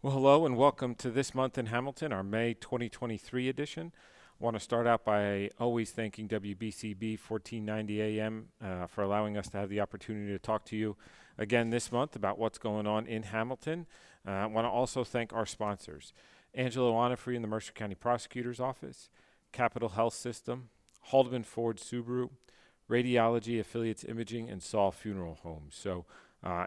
Well, hello and welcome to This Month in Hamilton, our May 2023 edition. I want to start out by always thanking WBCB 1490 AM for allowing us to have the opportunity to talk to you again this month about what's going on in Hamilton. I want to also thank our sponsors, Angelo Onifree in the Mercer County Prosecutor's Office, Capital Health System, Haldeman Ford Subaru, Radiology Affiliates Imaging, and Saul Funeral Homes.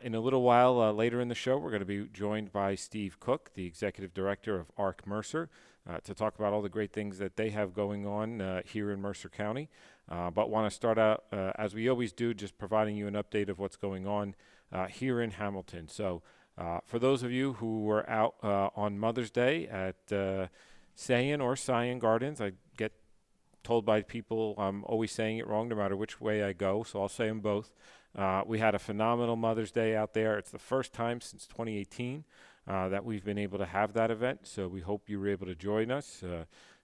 In a little while later in the show, we're going to be joined by Steve Cook, the Executive Director of ARC Mercer, to talk about all the great things that they have going on here in Mercer County. But want to start out, as we always do, just providing you an update of what's going on here in Hamilton. For those of you who were out on Mother's Day at Sayin or Cyan Gardens, I get told by people I'm always saying it wrong no matter which way I go, so I'll say them both. We had a phenomenal Mother's Day out there. It's the first time since 2018 that we've been able to have that event, so we hope you were able to join us.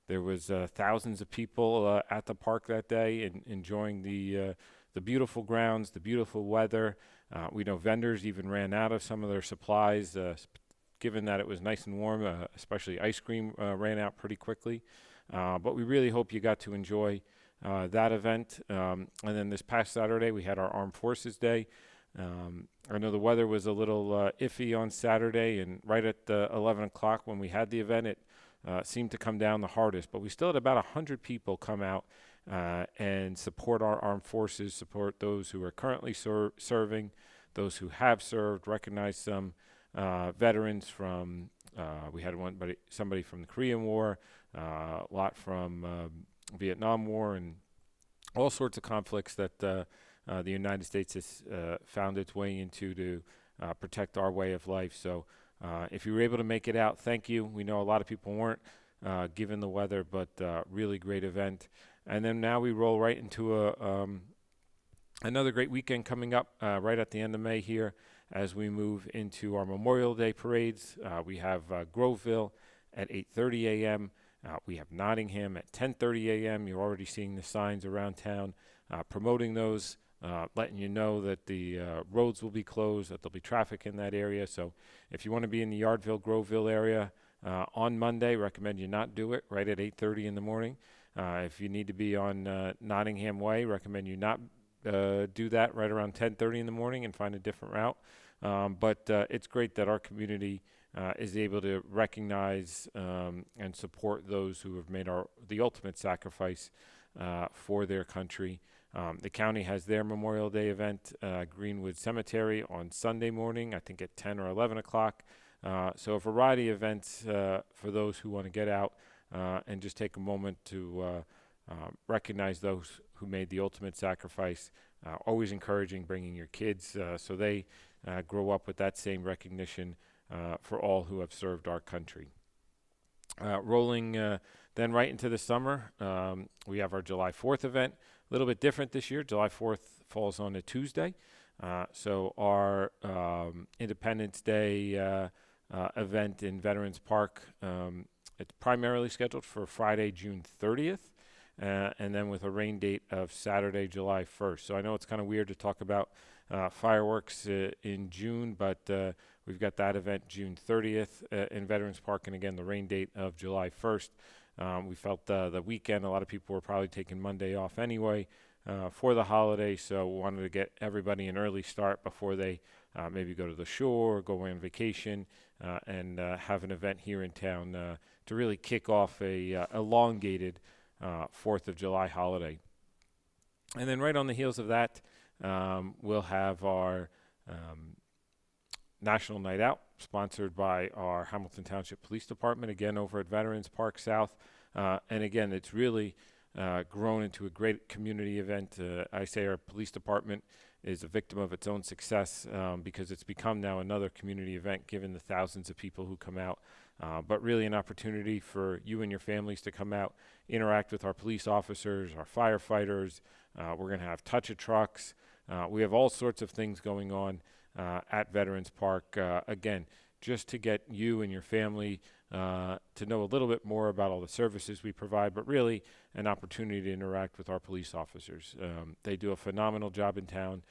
There was thousands of people at the park that day enjoying the beautiful grounds, the beautiful weather. We know vendors even ran out of some of their supplies, given that it was nice and warm, especially ice cream ran out pretty quickly. But we really hope you got to enjoy that event. And then this past Saturday, we had our Armed Forces Day. I know the weather was a little iffy on Saturday, and right at 11 o'clock when we had the event, it seemed to come down the hardest. But we still had about 100 people come out and support our armed forces, support those who are currently serving, those who have served, recognize some veterans from, we had somebody from the Korean War, a lot from Vietnam War, and all sorts of conflicts that the United States has found its way into to protect our way of life. So if you were able to make it out, thank you. We know a lot of people weren't given the weather, but really great event. And then now we roll right into another great weekend coming up right at the end of May here as we move into our Memorial Day parades. We have Groveville at 8:30 a.m., we have Nottingham at 10:30 a.m. You're already seeing the signs around town promoting those, letting you know that the roads will be closed, that there'll be traffic in that area. So if you want to be in the Yardville, Groveville area on Monday, recommend you not do it right at 8:30 in the morning. If you need to be on Nottingham Way, recommend you not do that right around 10:30 in the morning and find a different route. But it's great that our community is able to recognize and support those who have made the ultimate sacrifice for their country. The county has their Memorial Day event, Greenwood Cemetery, on Sunday morning, I think at 10 or 11 o'clock. So a variety of events for those who want to get out and just take a moment to recognize those who made the ultimate sacrifice. Always encouraging bringing your kids so they grow up with that same recognition for all who have served our country. Rolling then right into the summer, we have our July 4th event. A little bit different this year. July 4th falls on a Tuesday. So our Independence Day event in Veterans Park, it's primarily scheduled for Friday, June 30th. And then with a rain date of Saturday, July 1st. So I know it's kind of weird to talk about fireworks in June, but we've got that event June 30th in Veterans Park, and again, the rain date of July 1st. We felt the weekend, a lot of people were probably taking Monday off anyway for the holiday, so we wanted to get everybody an early start before they maybe go to the shore, or go away on vacation, and have an event here in town to really kick off a elongated 4th of July holiday. And then right on the heels of that, we'll have our National Night Out, sponsored by our Hamilton Township Police Department, again over at Veterans Park South. And again, it's really grown into a great community event. I say our police department is a victim of its own success because it's become now another community event given the thousands of people who come out. But really an opportunity for you and your families to come out, interact with our police officers, our firefighters. We're going to have touch-a-trucks. We have all sorts of things going on at Veterans Park. Again, just to get you and your family to know a little bit more about all the services we provide, but really an opportunity to interact with our police officers. They do a phenomenal job in town.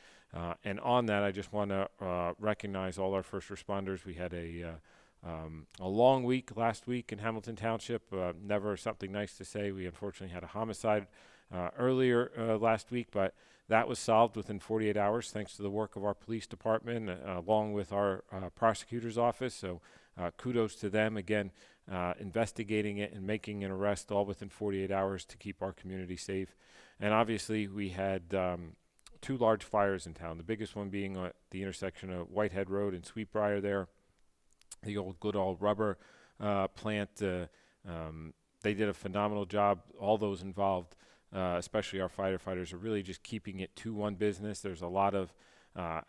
And on that, I just want to recognize all our first responders. We had a A long week last week in Hamilton Township. Never something nice to say. We unfortunately had a homicide earlier last week, but that was solved within 48 hours thanks to the work of our police department along with our prosecutor's office. So kudos to them again, investigating it and making an arrest all within 48 hours to keep our community safe. And obviously we had two large fires in town, the biggest one being at the intersection of Whitehead Road and Sweetbriar there. The good old rubber plant. They did a phenomenal job. All those involved, especially our firefighters, are really just keeping it to one business. There's a lot of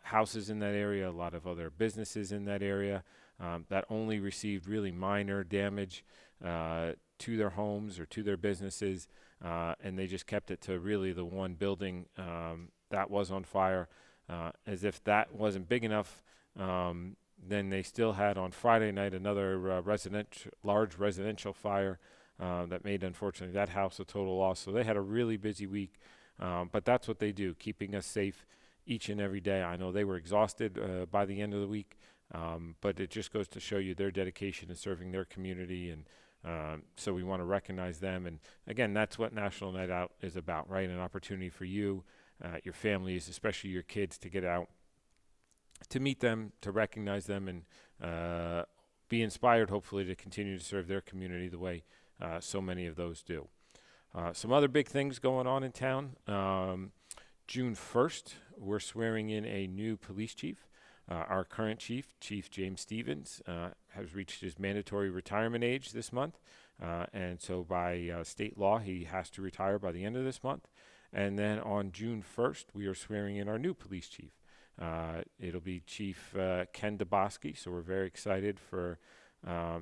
houses in that area, a lot of other businesses in that area that only received really minor damage to their homes or to their businesses, and they just kept it to really the one building that was on fire. As if that wasn't big enough, then they still had on Friday night another large residential fire that made, unfortunately, that house a total loss. So they had a really busy week, but that's what they do, keeping us safe each and every day. I know they were exhausted by the end of the week, but it just goes to show you their dedication to serving their community, and so we want to recognize them. And again, that's what National Night Out is about, right? An opportunity for you, your families, especially your kids, to get out, to meet them, to recognize them, and be inspired, hopefully, to continue to serve their community the way so many of those do. Some other big things going on in town. June 1st, we're swearing in a new police chief. Our current chief, Chief James Stevens, has reached his mandatory retirement age this month. And so by state law, he has to retire by the end of this month. And then on June 1st, we are swearing in our new police chief. It'll be Chief Ken Dubosky, so we're very excited for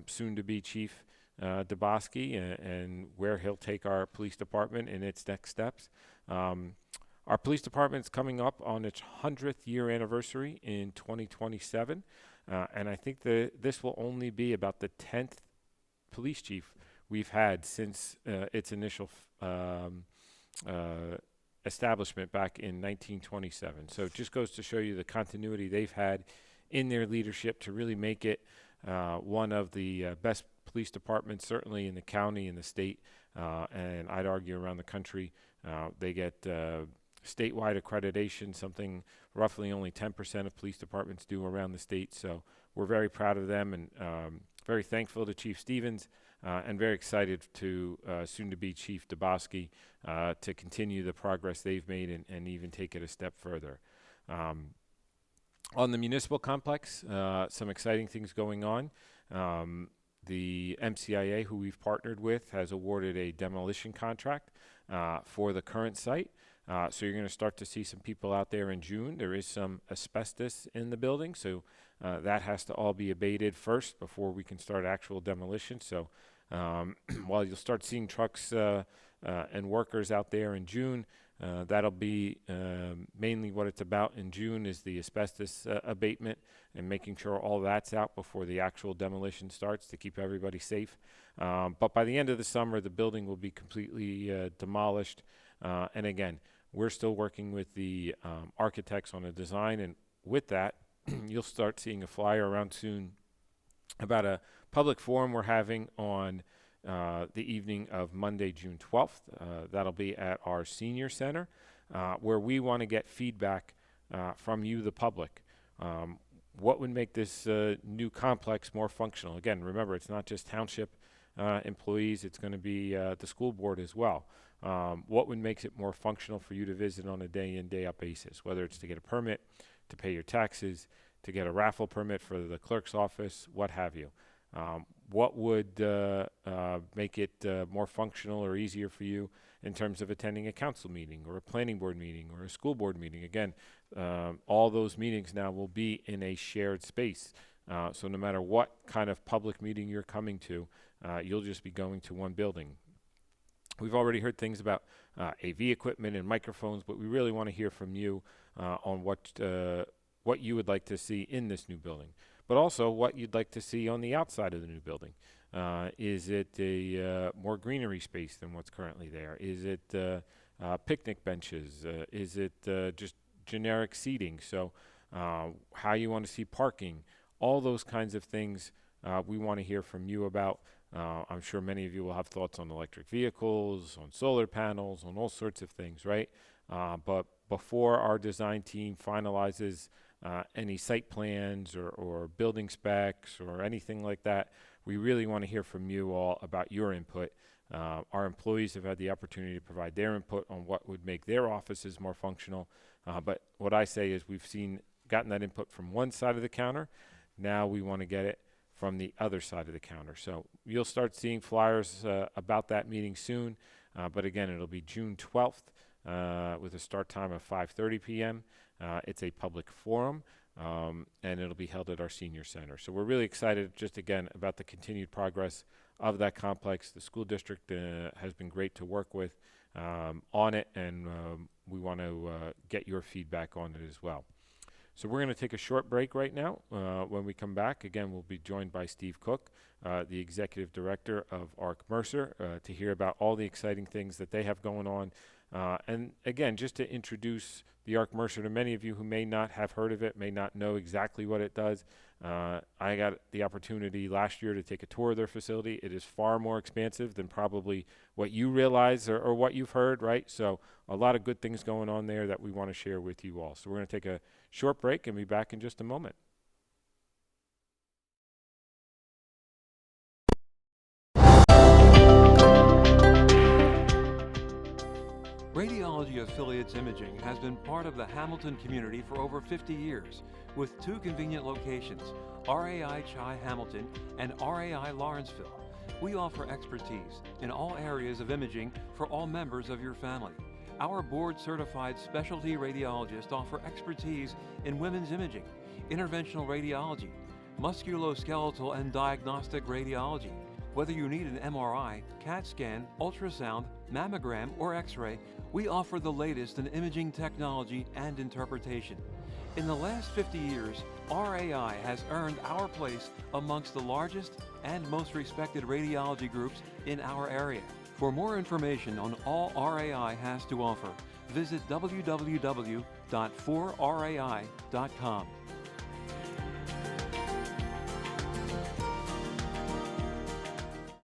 soon-to-be Chief Dubosky and where he'll take our police department in its next steps. Our police department is coming up on its 100th year anniversary in 2027, and I think this will only be about the 10th police chief we've had since its initial establishment back in 1927. So it just goes to show you the continuity they've had in their leadership to really make it one of the best police departments, certainly in the county and the state, and I'd argue around the country. They get statewide accreditation, something roughly only 10% of police departments do around the state. So we're very proud of them, and very thankful to Chief Stevens, and very excited to soon-to-be Chief Dubosky to continue the progress they've made and even take it a step further. On the municipal complex, some exciting things going on. The MCIA, who we've partnered with, has awarded a demolition contract for the current site. So you're going to start to see some people out there in June. There is some asbestos in the building, so that has to all be abated first before we can start actual demolition. So while you'll start seeing trucks and workers out there in June, that'll be mainly what it's about in June, is the asbestos abatement and making sure all that's out before the actual demolition starts to keep everybody safe. But by the end of the summer, the building will be completely demolished. And again, we're still working with the architects on a design, and with that, you'll start seeing a flyer around soon about a public forum we're having on the evening of Monday, June 12th. That'll be at our senior center, where we want to get feedback from you, the public. What would make this new complex more functional? Again, remember, it's not just township employees, it's going to be the school board as well. What would make it more functional for you to visit on a day-in, day-out basis, whether it's to get a permit, to pay your taxes, to get a raffle permit for the clerk's office, what have you. What would make it more functional or easier for you in terms of attending a council meeting or a planning board meeting or a school board meeting? Again, all those meetings now will be in a shared space. So no matter what kind of public meeting you're coming to, you'll just be going to one building. We've already heard things about AV equipment and microphones, but we really want to hear from you on what you would like to see in this new building, but also what you'd like to see on the outside of the new building. Is it a more greenery space than what's currently there? Is it picnic benches? Is it just generic seating? So how you want to see parking, all those kinds of things we want to hear from you about. I'm sure many of you will have thoughts on electric vehicles, on solar panels, on all sorts of things, right? But before our design team finalizes any site plans or building specs or anything like that, we really want to hear from you all about your input. Our employees have had the opportunity to provide their input on what would make their offices more functional. But what I say is we've gotten that input from one side of the counter. Now we want to get it from the other side of the counter. So you'll start seeing flyers about that meeting soon. But again, it'll be June 12th with a start time of 5:30 p.m. It's a public forum, and it'll be held at our senior center. So we're really excited, just again, about the continued progress of that complex. The school district has been great to work with on it, and we want to get your feedback on it as well. So we're going to take a short break right now. When we come back, again, we'll be joined by Steve Cook, the Executive Director of ARC Mercer, to hear about all the exciting things that they have going on. And again, just to introduce the ARC Mercer to many of you who may not have heard of it, may not know exactly what it does. I got the opportunity last year to take a tour of their facility. It is far more expansive than probably what you realize or what you've heard, right? So a lot of good things going on there that we want to share with you all. So we're going to take a short break and be back in just a moment. Radiology Affiliates Imaging has been part of the Hamilton community for over 50 years, with 2 convenient locations, RAI Chi Hamilton and RAI Lawrenceville. We offer expertise in all areas of imaging for all members of your family. Our board-certified specialty radiologists offer expertise in women's imaging, interventional radiology, musculoskeletal and diagnostic radiology. Whether you need an MRI, CAT scan, ultrasound, mammogram, or X-ray, we offer the latest in imaging technology and interpretation. In the last 50 years, RAI has earned our place amongst the largest and most respected radiology groups in our area. For more information on all RAI has to offer, visit www.4rai.com.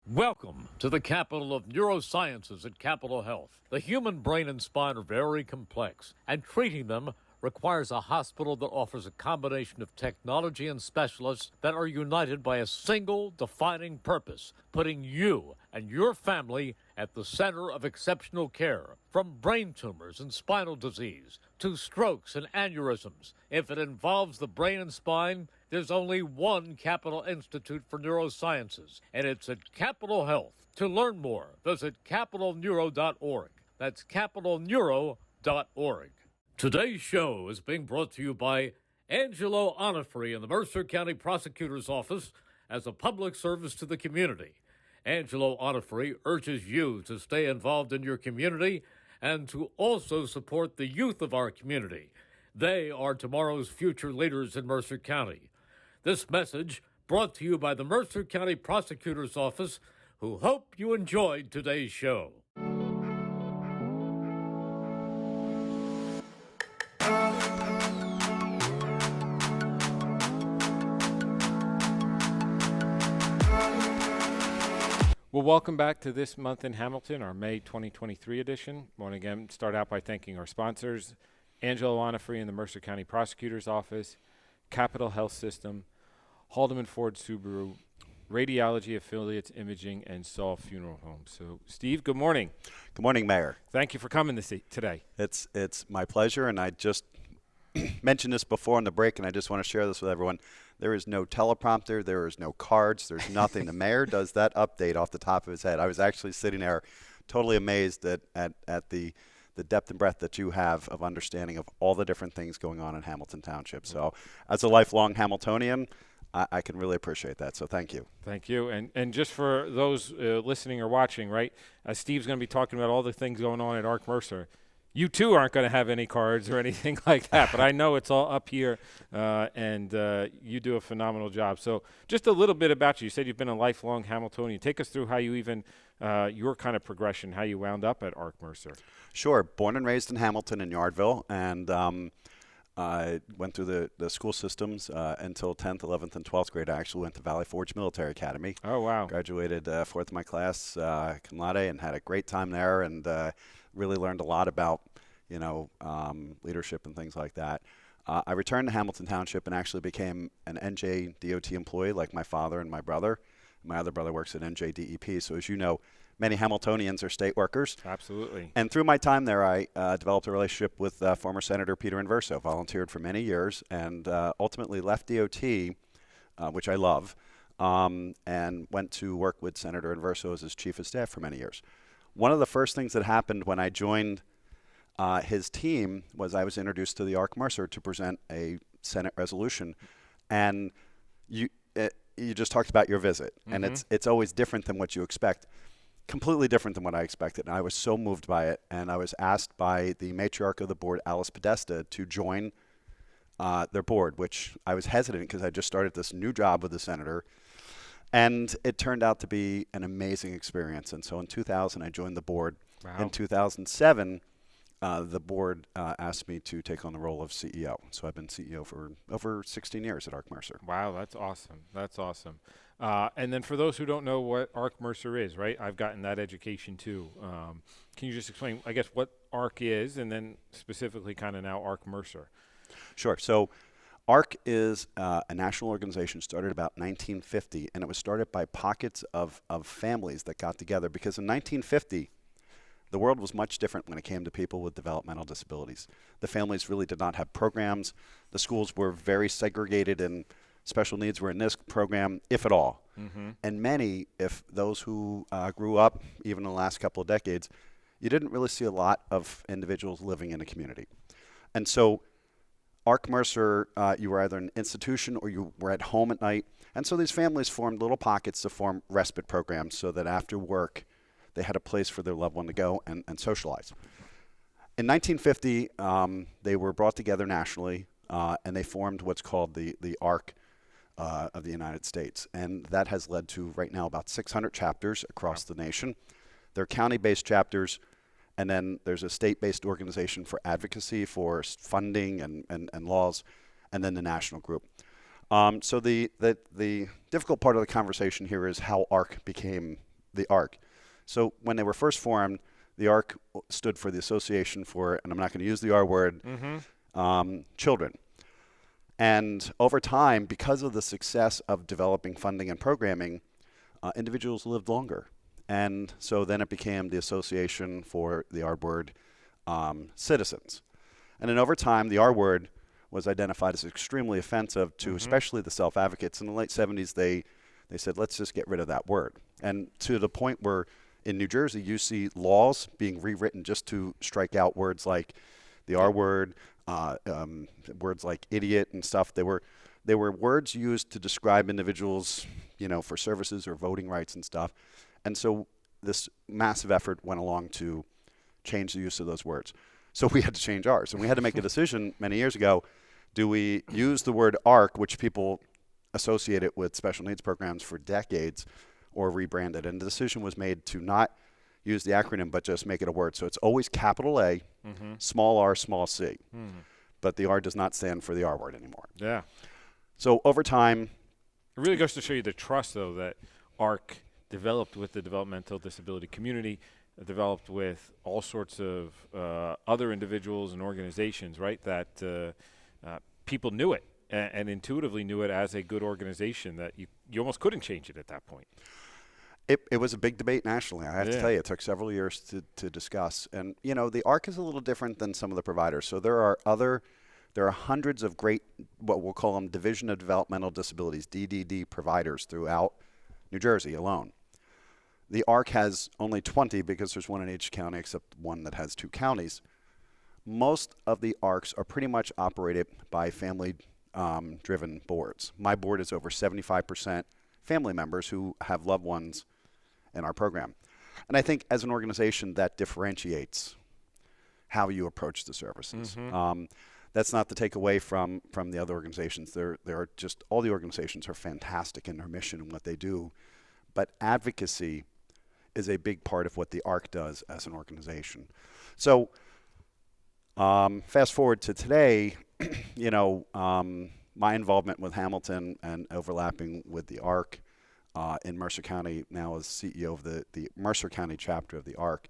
Welcome to the capital of neurosciences at Capitol Health. The human brain and spine are very complex, and treating them requires a hospital that offers a combination of technology and specialists that are united by a single defining purpose, putting you and your family at the center of exceptional care. From brain tumors and spinal disease to strokes and aneurysms, if it involves the brain and spine, there's only one Capitol Institute for Neurosciences, and it's at Capitol Health. To learn more, visit capitolneuro.org. That's capitolneuro.org. Today's show is being brought to you by Angelo Onifrey in the Mercer County Prosecutor's Office as a public service to the community. Angelo Onifrey urges you to stay involved in your community and to also support the youth of our community. They are tomorrow's future leaders in Mercer County. This message brought to you by the Mercer County Prosecutor's Office, who hope you enjoyed today's show. Well, welcome back to This Month in Hamilton, our May 2023 edition. I want to again start out by thanking our sponsors, Angelo Onifrey in the Mercer County Prosecutor's Office, Capitol Health System, Haldeman Ford Subaru, Radiology Affiliates Imaging, and Saul Funeral Home. So, Steve, good morning. Good morning, Mayor. Thank you for coming today. It's my pleasure, and I just mentioned this before on the break, and I just want to share this with everyone. There is no teleprompter. There is no cards. There's nothing. The mayor does that update off the top of his head. I was actually sitting there totally amazed at the depth and breadth that you have of understanding of all the different things going on in Hamilton Township. So as a lifelong Hamiltonian, I can really appreciate that. So thank you. Thank you. And just for those listening or watching, right, as Steve's going to be talking about all the things going on at ARC Mercer, you too aren't going to have any cards or anything like that, but I know it's all up here, and you do a phenomenal job. So just a little bit about you. You said you've been a lifelong Hamiltonian. Take us through how you even, your kind of progression, how you wound up at ARC Mercer. Sure. Born and raised in Hamilton in Yardville, and I went through the school systems until 10th, 11th, and 12th grade. I actually went to Valley Forge Military Academy. Oh, wow. Graduated fourth in my class, cum laude, and had a great time there, and really learned a lot about, leadership and things like that. I returned to Hamilton Township and actually became an NJDOT employee like my father and my brother. My other brother works at NJDEP, so as you know, many Hamiltonians are state workers. Absolutely. And through my time there, I developed a relationship with former Senator Peter Inverso, volunteered for many years, and ultimately left DOT, which I love, and went to work with Senator Inverso as his chief of staff for many years. One of the first things that happened when I joined his team was I was introduced to the ARC Mercer to present a Senate resolution. And you just talked about your visit, and it's always different than what you expect. Completely different than what I expected, and I was so moved by it. And I was asked by the matriarch of the board, Alice Podesta, to join their board, which I was hesitant because I just started this new job with the senator. And it turned out to be an amazing experience. And so in 2000, I joined the board. Wow. In 2007, the board asked me to take on the role of CEO. So I've been CEO for over 16 years at ARC Mercer. Wow, that's awesome. That's awesome. And then for those who don't know what ARC Mercer is, right? I've gotten that education too. Can you just explain, I guess, what ARC is, and then specifically kind of now ARC Mercer? Sure. So ARC is a national organization started about 1950, and it was started by pockets of families that got together because in 1950, the world was much different when it came to people with developmental disabilities. The families really did not have programs. The schools were very segregated, and special needs were in this program, if at all. And many, if those who grew up, even in the last couple of decades, you didn't really see a lot of individuals living in a community. And so ARC Mercer, you were either an institution or you were at home at night. And so these families formed little pockets to form respite programs so that after work, they had a place for their loved one to go and socialize. In 1950, they were brought together nationally, and they formed what's called the ARC of the United States. And that has led to right now about 600 chapters across the nation. They're county-based chapters, and then there's a state-based organization for advocacy for funding and laws, and then the national group. So the difficult part of the conversation here is how ARC became the ARC. So when they were first formed, the ARC stood for the Association for, and I'm not going to use the R word, children. And over time, because of the success of developing funding and programming, individuals lived longer. And so then it became the Association for the R word citizens. And then over time, the R word was identified as extremely offensive to especially the self-advocates. In the late 70s, they said, let's just get rid of that word. And to the point where in New Jersey, you see laws being rewritten just to strike out words like the R word, words like idiot and stuff. They were words used to describe individuals, for services or voting rights and stuff. And so this massive effort went along to change the use of those words. So we had to change ours. And we had to make a decision many years ago. Do we use the word ARC, which people associate it with special needs programs for decades, or rebrand it? And the decision was made to not use the acronym, but just make it a word. So it's always capital A, small r, small c. But the R does not stand for the R word anymore. Yeah. So over time, it really goes to show you the trust, though, that ARC developed with the developmental disability community, developed with all sorts of other individuals and organizations, right, that people knew it and intuitively knew it as a good organization that you almost couldn't change it at that point. It was a big debate nationally. I have to tell you, it took several years to discuss. And, the ARC is a little different than some of the providers. So there are hundreds of great, what we'll call them Division of Developmental Disabilities, DDD providers throughout New Jersey alone. The ARC has only 20 because there's one in each county except one that has 2 counties. Most of the ARCs are pretty much operated by family-driven boards. My board is over 75% family members who have loved ones in our program. And I think as an organization that differentiates how you approach the services. That's not to take away from the other organizations. There are just, all the organizations are fantastic in their mission and what they do. But advocacy is a big part of what the ARC does as an organization. So fast forward to today, my involvement with Hamilton and overlapping with the ARC in Mercer County now as CEO of the Mercer County chapter of the ARC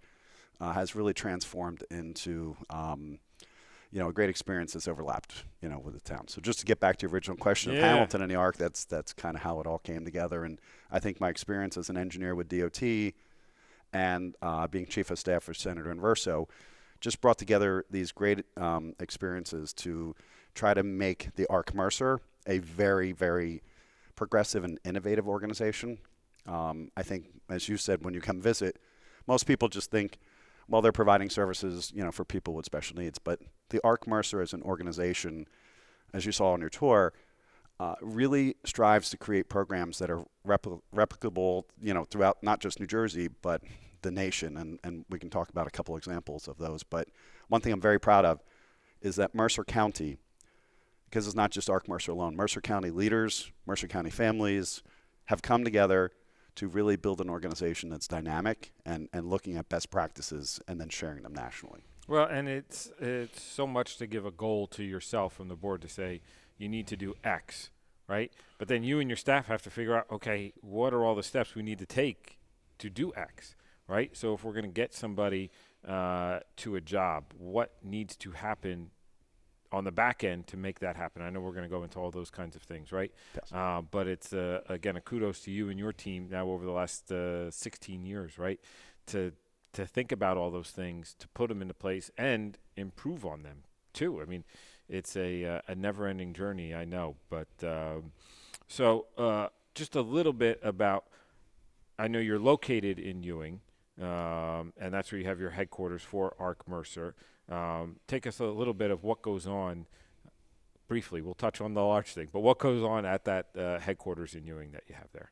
has really transformed into a great experience that's overlapped with the town. So just to get back to your original question of Hamilton and the ARC, that's kind of how it all came together. And I think my experience as an engineer with DOT and being chief of staff for Senator Inverso just brought together these great experiences to try to make the ARC Mercer a very, very progressive and innovative organization. I think, as you said, when you come visit, most people just think, well, they're providing services, for people with special needs. But the ARC Mercer as an organization, as you saw on your tour, really strives to create programs that are replicable, throughout not just New Jersey, but the nation. And we can talk about a couple examples of those. But one thing I'm very proud of is that Mercer County, because it's not just ARC Mercer alone, Mercer County leaders, Mercer County families have come together to really build an organization that's dynamic and looking at best practices and then sharing them nationally. Well, and it's so much to give a goal to yourself from the board to say you need to do X, right? But then you and your staff have to figure out, okay, what are all the steps we need to take to do X, right? So if we're going to get somebody to a job, what needs to happen on the back end to make that happen? I know we're going to go into all those kinds of things, right? Yes. But it's, again, a kudos to you and your team now over the last 16 years, right? To think about all those things, to put them into place and improve on them too. I mean, it's a never-ending journey, I know. But so just a little bit about, I know you're located in Ewing, and that's where you have your headquarters for ARC Mercer. Take us a little bit of what goes on briefly. We'll touch on the large thing, but what goes on at that headquarters in Ewing that you have there?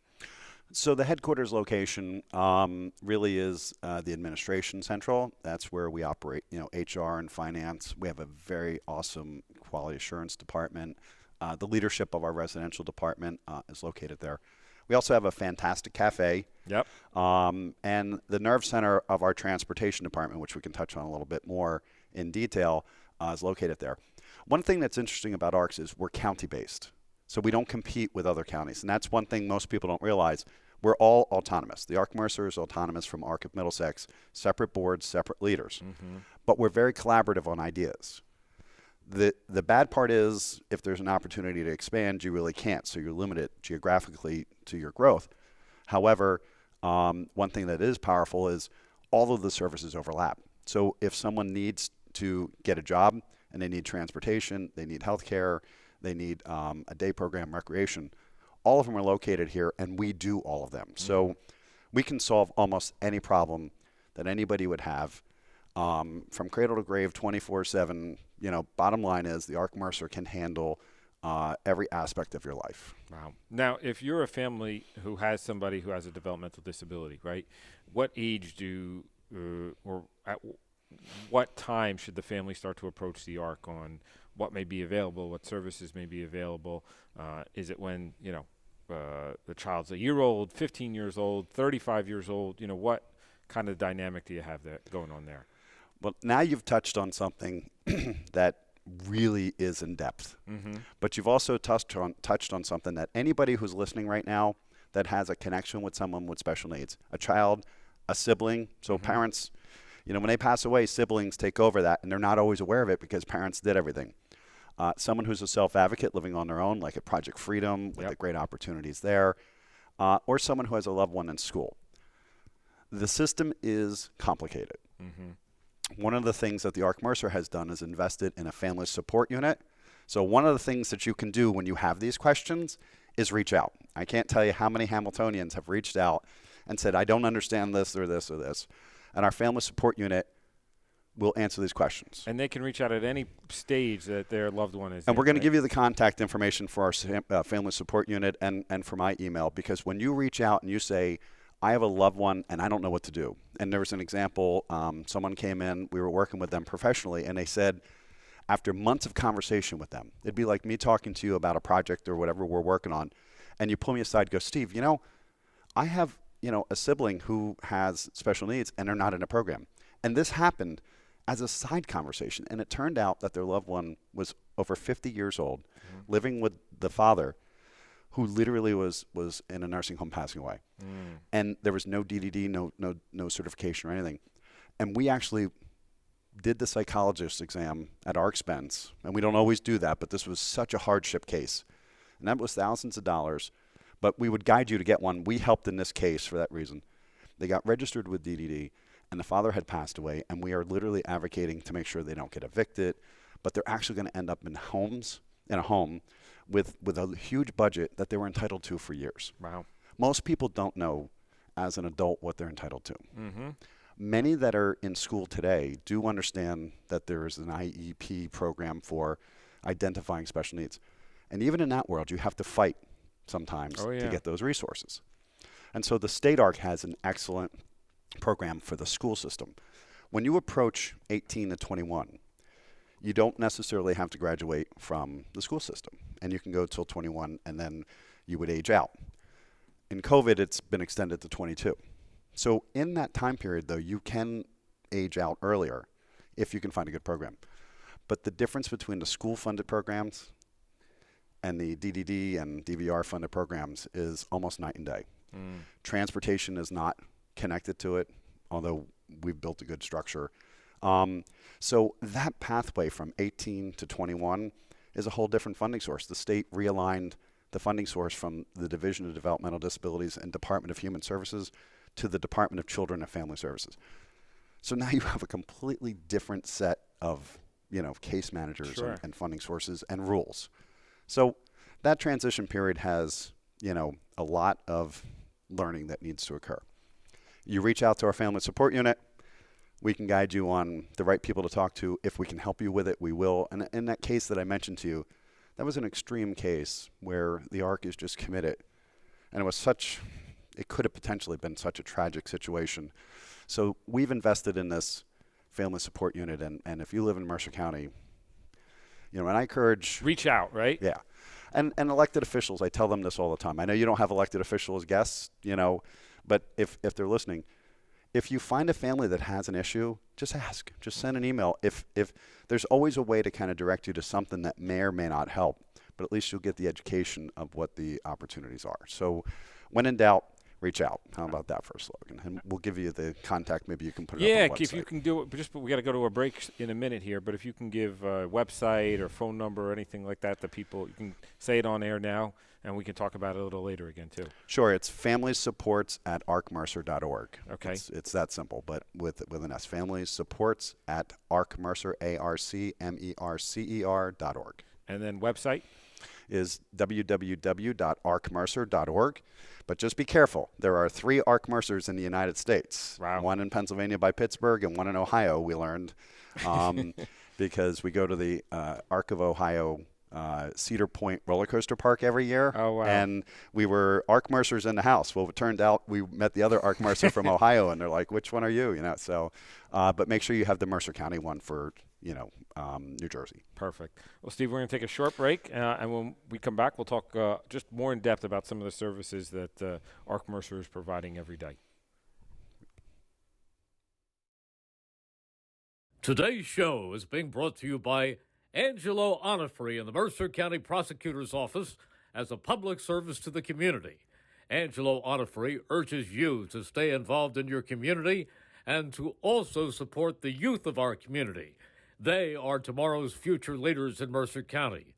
So the headquarters location really is the administration central. That's where we operate, HR and finance. We have a very awesome quality assurance department. The leadership of our residential department is located there. We also have a fantastic cafe. Yep. And the nerve center of our transportation department, which we can touch on a little bit more in detail, is located there. One thing that's interesting about ARCS is we're county-based. So we don't compete with other counties. And that's one thing most people don't realize. We're all autonomous. The ARC Mercer is autonomous from ARC of Middlesex, separate boards, separate leaders. Mm-hmm. But we're very collaborative on ideas. The bad part is if there's an opportunity to expand, you really can't. So you're limited geographically to your growth. However, one thing that is powerful is all of the services overlap. So if someone needs to get a job and they need transportation, they need healthcare, they need a day program, recreation, all of them are located here, and we do all of them. Mm-hmm. So we can solve almost any problem that anybody would have from cradle to grave, 24/7. Bottom line is the ARC Mercer can handle every aspect of your life. Wow. Now, if you're a family who has somebody who has a developmental disability, right, what age or at what time should the family start to approach the ARC on what may be available, what services may be available? Is it when, the child's a year old, 15 years old, 35 years old? What kind of dynamic do you have there going on there? Well, now you've touched on something that really is in depth. Mm-hmm. But you've also touched on something that anybody who's listening right now that has a connection with someone with special needs, a child, a sibling. So mm-hmm. Parents, when they pass away, siblings take over that, and they're not always aware of it because parents did everything. Someone who's a self-advocate living on their own, like at Project Freedom, with the great opportunities there, or someone who has a loved one in school. The system is complicated. Mm-hmm. One of the things that the ARC Mercer has done is invested in a family support unit. So one of the things that you can do when you have these questions is reach out. I can't tell you how many Hamiltonians have reached out and said, I don't understand this or this or this. And our family support unit will answer these questions. And they can reach out at any stage that their loved one is in. And we're going to give you the contact information for our family support unit and for my email, because when you reach out and you say, I have a loved one and I don't know what to do. And there was an example, someone came in, we were working with them professionally, and they said, after months of conversation with them, it'd be like me talking to you about a project or whatever we're working on, and you pull me aside and go, Steve, I have, a sibling who has special needs and they're not in a program. And this happened as a side conversation. And it turned out that their loved one was over 50 years old, living with the father, who literally was in a nursing home passing away. And there was no DDD, no certification or anything. And we actually did the psychologist exam at our expense. And we don't always do that, but this was such a hardship case. And that was thousands of dollars. But we would guide you to get one. We helped in this case for that reason. They got registered with DDD, and the father had passed away, and we are literally advocating to make sure they don't get evicted, but they're actually going to end up in a home with a huge budget that they were entitled to for years. Wow. Most people don't know as an adult what they're entitled to. Many that are in school today do understand that there is an IEP program for identifying special needs. And even in that world, you have to fight sometimes to get those resources. And so the state ARC has an excellent program for the school system. When you approach 18 to 21, you don't necessarily have to graduate from the school system. And you can go till 21, and then you would age out. In COVID, it's been extended to 22. So in that time period, though, you can age out earlier if you can find a good program. But the difference between the school-funded programs and the DDD and DVR-funded programs is almost night and day. Transportation is not connected to it, although we've built a good structure. So that pathway from 18 to 21 is a whole different funding source. The state realigned the funding source from the Division of Developmental Disabilities and Department of Human Services to the Department of Children and Family Services. So now you have a completely different set of, case managers and funding sources and rules. So that transition period has, a lot of learning that needs to occur. You reach out to our family support unit. We can guide you on the right people to talk to. If we can help you with it, we will. And in that case that I mentioned to you, that was an extreme case where the ARC is just committed. And it could have potentially been such a tragic situation. So we've invested in this family support unit. And if you live in Mercer County, and I encourage... Reach out, right? Yeah. And elected officials, I tell them this all the time. I know you don't have elected officials as guests, but if they're listening, if you find a family that has an issue, just ask. Just send an email. If there's always a way to kind of direct you to something that may or may not help, but at least you'll get the education of what the opportunities are. So when in doubt, reach out. How about that for a slogan? And we'll give you the contact. Maybe you can put it up on the website. Yeah, if you can do it. We got to go to a break in a minute here, but if you can give a website or phone number or anything like that, people, you can say it on air now, and we can talk about it a little later again, too. Sure. It's familysupports@arcmercer.org. Okay. It's that simple, but with an S. Familysupports@arcmercer, ARCMERCER.org. And then website? Is www.arcmercer.org. But just be careful. There are 3 ARC Mercers in the United States. Wow. One in Pennsylvania by Pittsburgh and one in Ohio, we learned, because we go to the ARC of Ohio Cedar Point roller coaster park every year. Oh, wow. And we were ARC Mercers in the house. Well, it turned out we met the other ARC Mercer from Ohio, and they're like, which one are you? So, but make sure you have the Mercer County one for, New Jersey. Perfect. Well, Steve, we're going to take a short break, and when we come back, we'll talk just more in depth about some of the services that ARC Mercer is providing every day. Today's show is being brought to you by Angelo Onifrey in the Mercer County Prosecutor's Office as a public service to the community. Angelo Onifrey urges you to stay involved in your community and to also support the youth of our community. They are tomorrow's future leaders in Mercer County.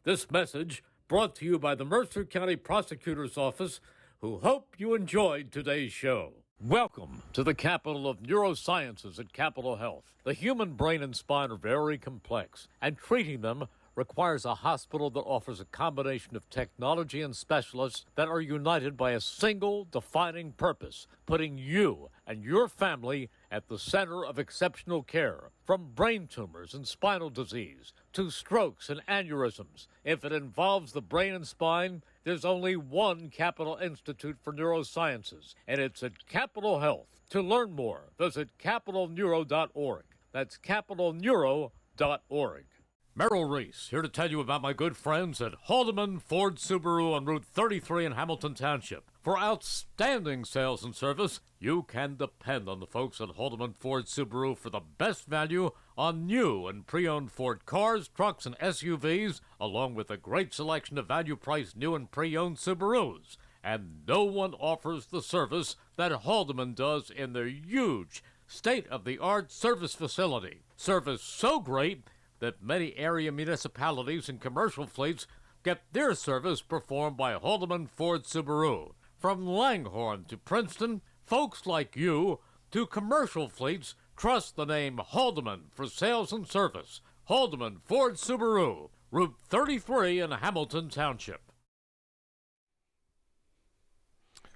This message brought to you by the Mercer County Prosecutor's Office, who hope you enjoyed today's show. Welcome to the capital of neurosciences at Capitol Health. The human brain and spine are very complex, and treating them requires a hospital that offers a combination of technology and specialists that are united by a single defining purpose, putting you and your family at the center of exceptional care. From brain tumors and spinal disease to strokes and aneurysms, if it involves the brain and spine, there's only one Capitol Institute for Neurosciences, and it's at Capitol Health. To learn more, visit capitalneuro.org. That's capitalneuro.org. Merrill Reese, here to tell you about my good friends at Haldeman Ford Subaru on Route 33 in Hamilton Township. For outstanding sales and service, you can depend on the folks at Haldeman Ford Subaru for the best value on new and pre-owned Ford cars, trucks, and SUVs, along with a great selection of value-priced new and pre-owned Subarus. And no one offers the service that Haldeman does in their huge, state-of-the-art service facility. Service so great that many area municipalities and commercial fleets get their service performed by Haldeman Ford Subaru. From Langhorne to Princeton, folks like you to commercial fleets trust the name Haldeman for sales and service. Haldeman Ford Subaru, Route 33 in Hamilton Township.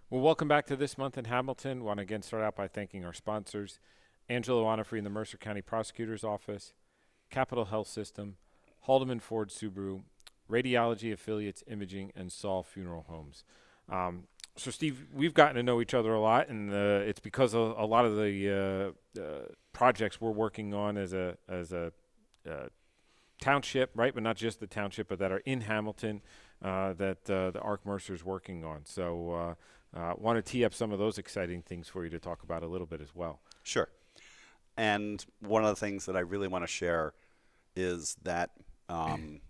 Well, welcome back to This Month in Hamilton. Want to again start out by thanking our sponsors, Angelo Onifree in the Mercer County Prosecutor's Office, Capital Health System, Haldeman Ford Subaru, Radiology Affiliates Imaging, and Saul Funeral Homes. So, Steve, we've gotten to know each other a lot, and it's because of a lot of the projects we're working on as a township, right? But not just the township, but that are in Hamilton that the ARC Mercer is working on. So, want to tee up some of those exciting things for you to talk about a little bit as well. Sure. And one of the things that I really want to share is that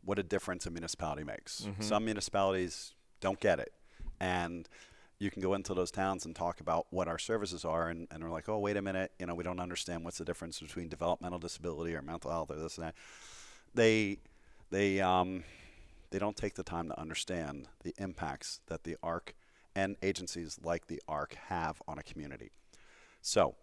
what a difference a municipality makes. Mm-hmm. Some municipalities don't get it. And you can go into those towns and talk about what our services are, and they're like, oh, wait a minute, we don't understand what's the difference between developmental disability or mental health or this and that. They don't take the time to understand the impacts that the ARC and agencies like the ARC have on a community. So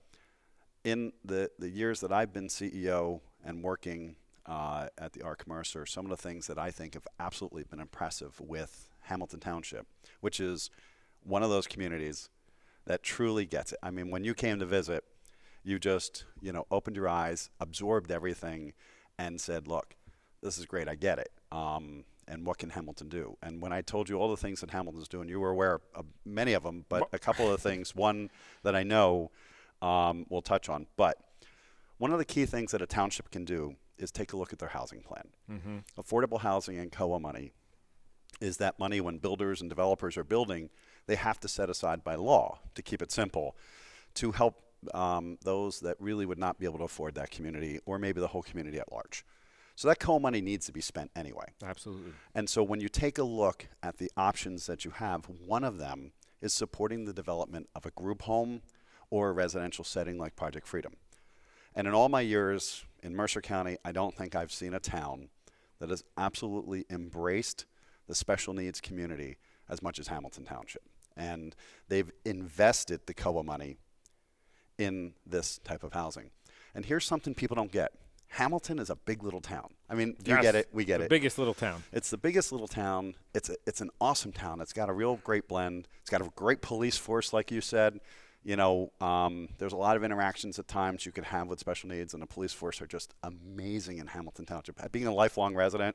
in the years that I've been CEO and working at the ARC Mercer, some of the things that I think have absolutely been impressive with Hamilton Township, which is one of those communities that truly gets it. I mean, when you came to visit, you just, opened your eyes, absorbed everything, and said, look, this is great, I get it. And what can Hamilton do? And when I told you all the things that Hamilton's doing, you were aware of many of them, but a couple of the things, one that I know we'll touch on. But one of the key things that a township can do is take a look at their housing plan. Mm-hmm. Affordable housing and COA money is that money when builders and developers are building, they have to set aside by law, to keep it simple, to help those that really would not be able to afford that community, or maybe the whole community at large. So that COA money needs to be spent anyway. Absolutely. And so when you take a look at the options that you have, one of them is supporting the development of a group home or a residential setting like Project Freedom. And in all my years in Mercer County, I don't think I've seen a town that has absolutely embraced the special needs community as much as Hamilton Township. And they've invested the COA money in this type of housing. And here's something people don't get. Hamilton is a big little town. I mean, you get it, we get it. The biggest little town. It's the biggest little town. It's an awesome town. It's got a real great blend. It's got a great police force, like you said. There's a lot of interactions at times you can have with special needs, and the police force are just amazing in Hamilton Township. Being a lifelong resident,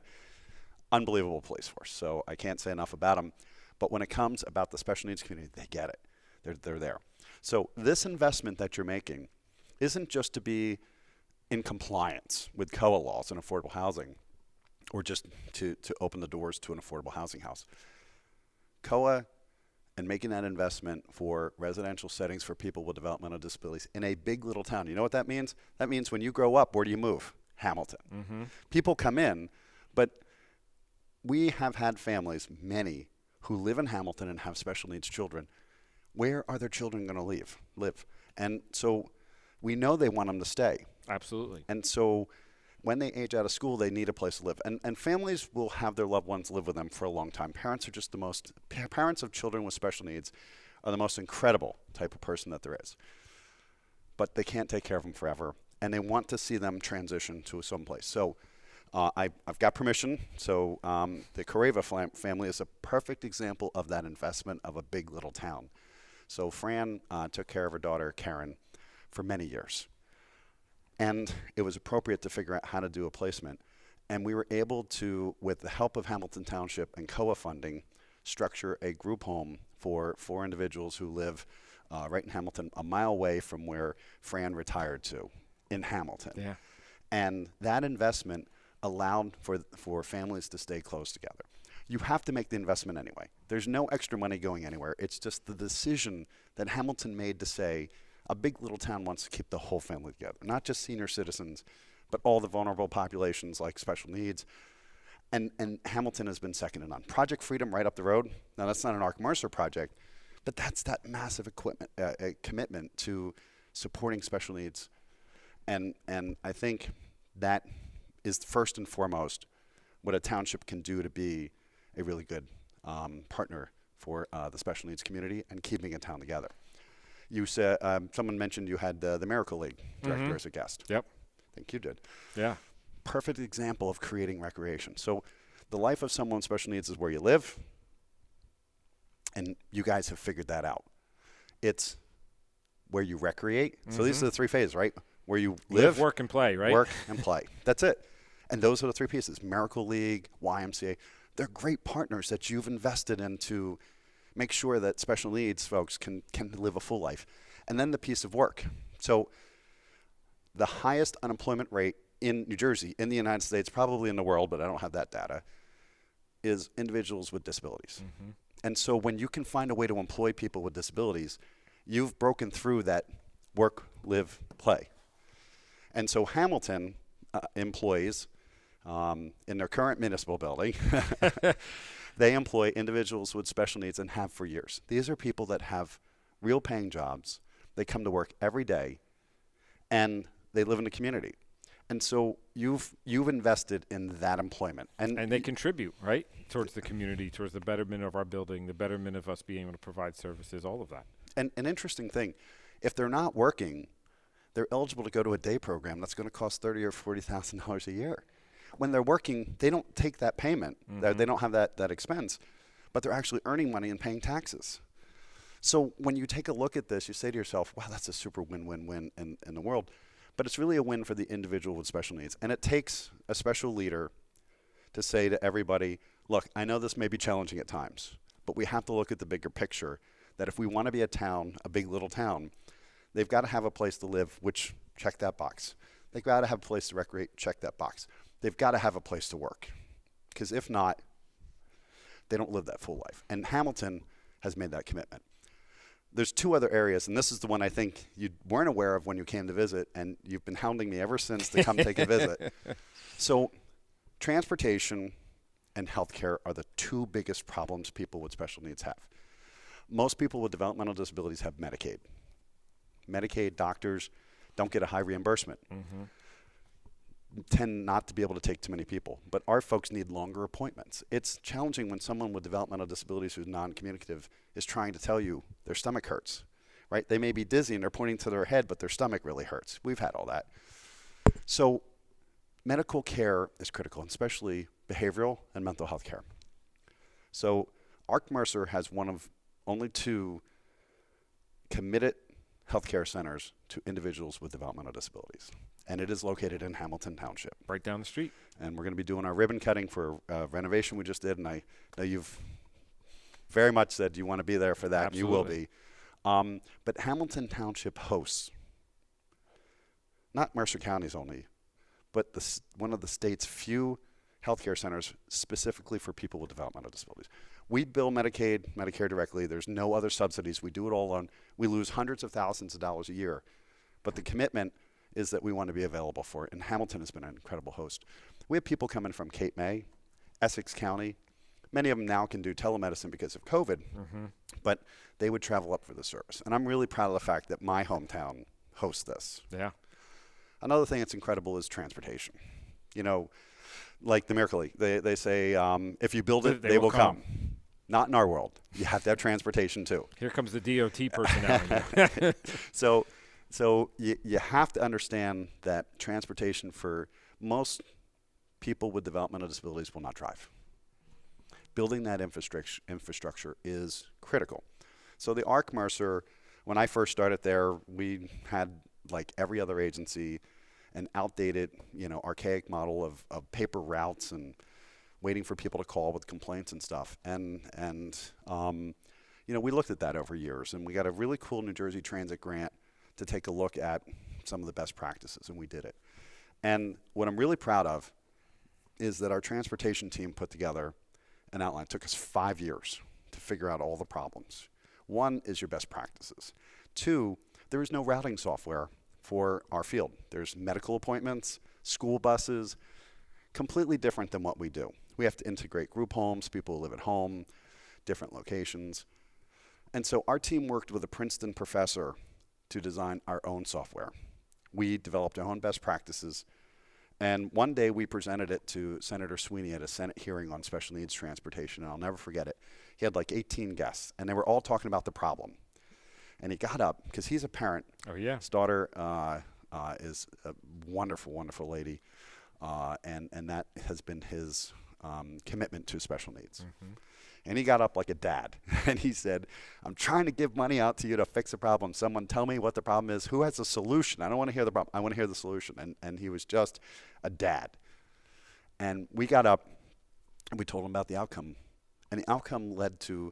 unbelievable police force. So I can't say enough about them. But when it comes about the special needs community, they get it. They're there. So this investment that you're making isn't just to be in compliance with COA laws and affordable housing, or just to open the doors to an affordable housing house. COA and making that investment for residential settings for people with developmental disabilities in a big little town. You know what that means? That means when you grow up, where do you move? Hamilton. Mm-hmm. People come in, but we have had families, many, who live in Hamilton and have special needs children. Where are their children going to live? And so we know they want them to stay. Absolutely. And so when they age out of school, they need a place to live. And families will have their loved ones live with them for a long time. Parents of children with special needs are the most incredible type of person that there is. But they can't take care of them forever, and they want to see them transition to someplace. So I've got permission. So the Correva family is a perfect example of that investment of a big little town. So Fran took care of her daughter, Karen, for many years. And it was appropriate to figure out how to do a placement. And we were able to, with the help of Hamilton Township and COA funding, structure a group home for 4 individuals who live right in Hamilton, a mile away from where Fran retired to, in Hamilton. Yeah. And that investment allowed for families to stay close together. You have to make the investment anyway. There's no extra money going anywhere. It's just the decision that Hamilton made to say a big little town wants to keep the whole family together, not just senior citizens, but all the vulnerable populations like special needs. And Hamilton has been second to none. Project Freedom right up the road. Now that's not an Ark Mercer project, but that's that massive commitment to supporting special needs. And I think that is first and foremost what a township can do to be a really good partner for the special needs community and keeping a town together. You said someone mentioned you had the Miracle League director as a guest. Yep. I think you did. Yeah. Perfect example of creating recreation. So the life of someone with special needs is where you live, and you guys have figured that out. It's where you recreate. So these are the three phases, right? Where you live, work, and play, right? Work and play. That's it. And those are the three pieces. Miracle League, YMCA. They're great partners that you've invested in to make sure that special needs folks can live a full life. And then the piece of work. So the highest unemployment rate in New Jersey, in the United States, probably in the world, but I don't have that data, is individuals with disabilities. And so when you can find a way to employ people with disabilities, you've broken through that work, live, play. And so Hamilton employs, in their current municipal building, they employ individuals with special needs and have for years. These are people that have real paying jobs. They come to work every day, and they live in the community. And so you've invested in that employment. And they contribute, right, towards the community, towards the betterment of our building, the betterment of us being able to provide services, all of that. And an interesting thing, if they're not working, they're eligible to go to a day program that's going to cost $30,000 or $40,000 a year. When they're working, they don't take that payment. They don't have that expense, but they're actually earning money and paying taxes. So when you take a look at this, you say to yourself, wow, that's a super win-win-win in the world. But it's really a win for the individual with special needs. And it takes a special leader to say to everybody, look, I know this may be challenging at times, but we have to look at the bigger picture, that if we want to be a town, a big little town, they've got to have a place to live, which check that box. They've got to have a place to recreate, check that box. They've got to have a place to work, because if not, they don't live that full life. And Hamilton has made that commitment. There's two other areas, and this is the one I think you weren't aware of when you came to visit, and you've been hounding me ever since to come take a visit. So transportation and healthcare are the two biggest problems people with special needs have. Most people with developmental disabilities have Medicaid. Medicaid doctors don't get a high reimbursement. Tend not to be able to take too many people, but our folks need longer appointments. It's challenging when someone with developmental disabilities who's non-communicative is trying to tell you their stomach hurts, right? They may be dizzy and they're pointing to their head, but their stomach really hurts. We've had all that. So medical care is critical, and especially behavioral and mental health care. So Ark Mercer has one of only two committed healthcare centers to individuals with developmental disabilities. And it is located in Hamilton Township. Right down the street. And we're going to be doing our ribbon cutting for renovation we just did, and I know you've very much said you want to be there for that. Absolutely. You will be. But Hamilton Township hosts, not Mercer counties only, but one of the state's few healthcare centers specifically for people with developmental disabilities. We bill Medicaid, Medicare directly. There's no other subsidies. We do it all on. We lose hundreds of thousands of dollars a year, but the commitment is that we want to be available for it, and Hamilton has been an incredible host. We have people coming from Cape May, Essex County. Many of them now can do telemedicine because of COVID, but they would travel up for the service. And I'm really proud of the fact that my hometown hosts this. Yeah. Another thing that's incredible is transportation. You know, like the Miracle League, they say, if you build it, they will come. Not in our world. You have to have transportation too. Here comes the DOT personality. So you have to understand that transportation for most people with developmental disabilities will not drive. Building that infrastructure is critical. So the Ark Mercer, when I first started there, we had, like every other agency, an outdated, archaic model of paper routes and waiting for people to call with complaints and stuff. And we looked at that over years, and we got a really cool New Jersey Transit grant to take a look at some of the best practices, and we did it. And what I'm really proud of, is that our transportation team put together an outline. It took us 5 years to figure out all the problems. One is your best practices. Two, there is no routing software for our field. There's medical appointments, school buses, completely different than what we do. We have to integrate group homes, people who live at home, different locations. And so our team worked with a Princeton professor to design our own software. We developed our own best practices, and one day we presented it to Senator Sweeney at a Senate hearing on special needs transportation, and I'll never forget it. He had like 18 guests, and they were all talking about the problem. And he got up, because he's a parent. Oh, yeah. His daughter is a wonderful, wonderful lady, and that has been his commitment to special needs. Mm-hmm. And he got up like a dad, and he said, I'm trying to give money out to you to fix a problem. Someone tell me what the problem is. Who has a solution? I don't want to hear the problem. I want to hear the solution. And he was just a dad. And we got up, and we told him about the outcome. And the outcome led to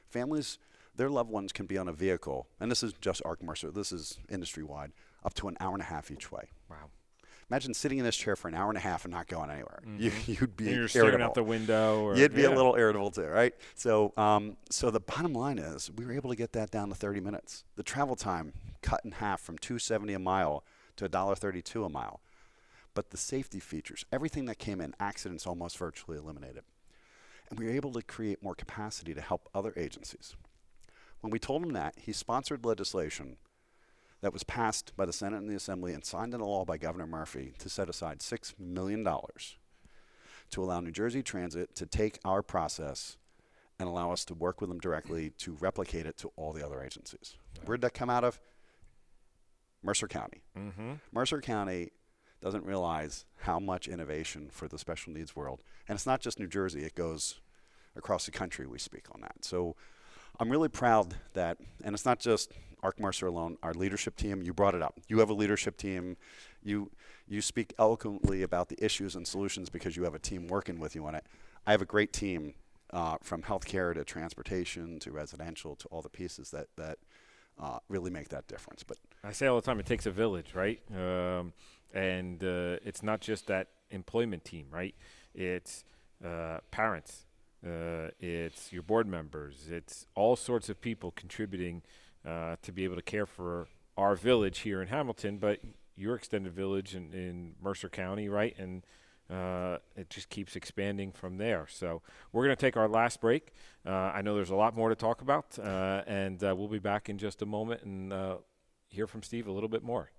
families, their loved ones can be on a vehicle, and this is just Mercer, this is industry-wide, up to an hour and a half each way. Wow. Imagine sitting in this chair for an hour and a half and not going anywhere. Mm-hmm. You'd be and you're irritable. staring out the window. Or, You'd be a little irritable too, right? So the bottom line is we were able to get that down to 30 minutes. The travel time cut in half from $2.70 a mile to $1.32 a mile. But the safety features, everything that came in, accidents almost virtually eliminated. And we were able to create more capacity to help other agencies. When we told him that, he sponsored legislation that was passed by the Senate and the Assembly and signed into law by Governor Murphy to set aside $6 million to allow New Jersey Transit to take our process and allow us to work with them directly to replicate it to all the other agencies. Yeah. Where'd that come out of? Mercer County. Mm-hmm. Mercer County doesn't realize how much innovation for the special needs world. And it's not just New Jersey, it goes across the country we speak on that. So I'm really proud that, and it's not just Mercer alone, our leadership team, you brought it up. You have a leadership team. You speak eloquently about the issues and solutions because you have a team working with you on it. I have a great team from healthcare to transportation to residential to all the pieces that really make that difference. But I say all the time, it takes a village, right? And it's not just that employment team, right? It's parents. It's your board members. It's all sorts of people contributing to be able to care for our village here in Hamilton, but your extended village in Mercer County, right? And it just keeps expanding from there. So we're going to take our last break. I know there's a lot more to talk about, and we'll be back in just a moment and hear from Steve a little bit more.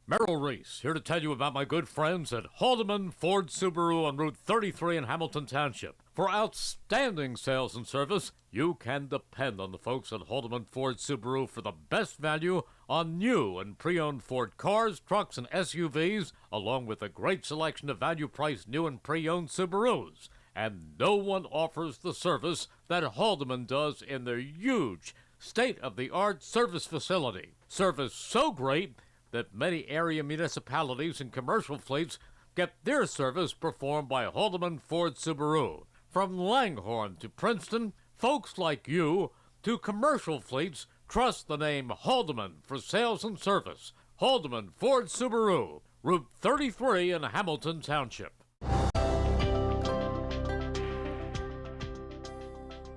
Merrill Reese, here to tell you about my good friends at Haldeman Ford Subaru on Route 33 in Hamilton Township. For outstanding sales and service, you can depend on the folks at Haldeman Ford Subaru for the best value on new and pre-owned Ford cars, trucks, and SUVs, along with a great selection of value-priced new and pre-owned Subarus. And no one offers the service that Haldeman does in their huge, state-of-the-art service facility. Service so great that many area municipalities and commercial fleets get their service performed by Haldeman Ford Subaru. From Langhorne to Princeton, folks like you to commercial fleets trust the name Haldeman for sales and service. Haldeman Ford Subaru, Route 33 in Hamilton Township.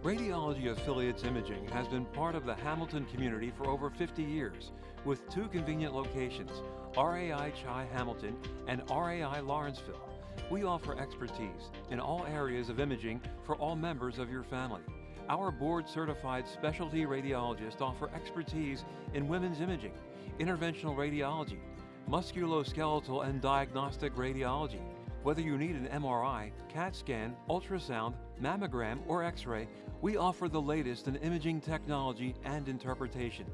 Radiology Affiliates Imaging has been part of the Hamilton community for over 50 years, with two convenient locations, RAI Chi Hamilton and RAI Lawrenceville. We offer expertise in all areas of imaging for all members of your family. Our board-certified specialty radiologists offer expertise in women's imaging, interventional radiology, musculoskeletal and diagnostic radiology. Whether you need an MRI, CAT scan, ultrasound, mammogram, or X-ray, we offer the latest in imaging technology and interpretation.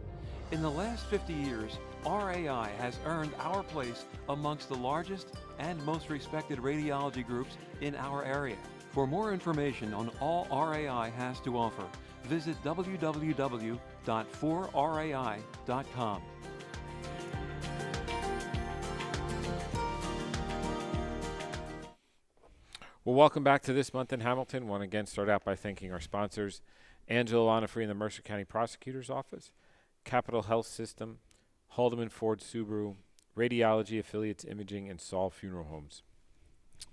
In the last 50 years, RAI has earned our place amongst the largest and most respected radiology groups in our area. For more information on all RAI has to offer, visit www.4rai.com. Well, welcome back to This Month in Hamilton. Want to again start out by thanking our sponsors, Angela Onifree in the Mercer County Prosecutor's Office, Capital Health System, Haldeman Ford Subaru, Radiology Affiliates Imaging, and Saul Funeral Homes.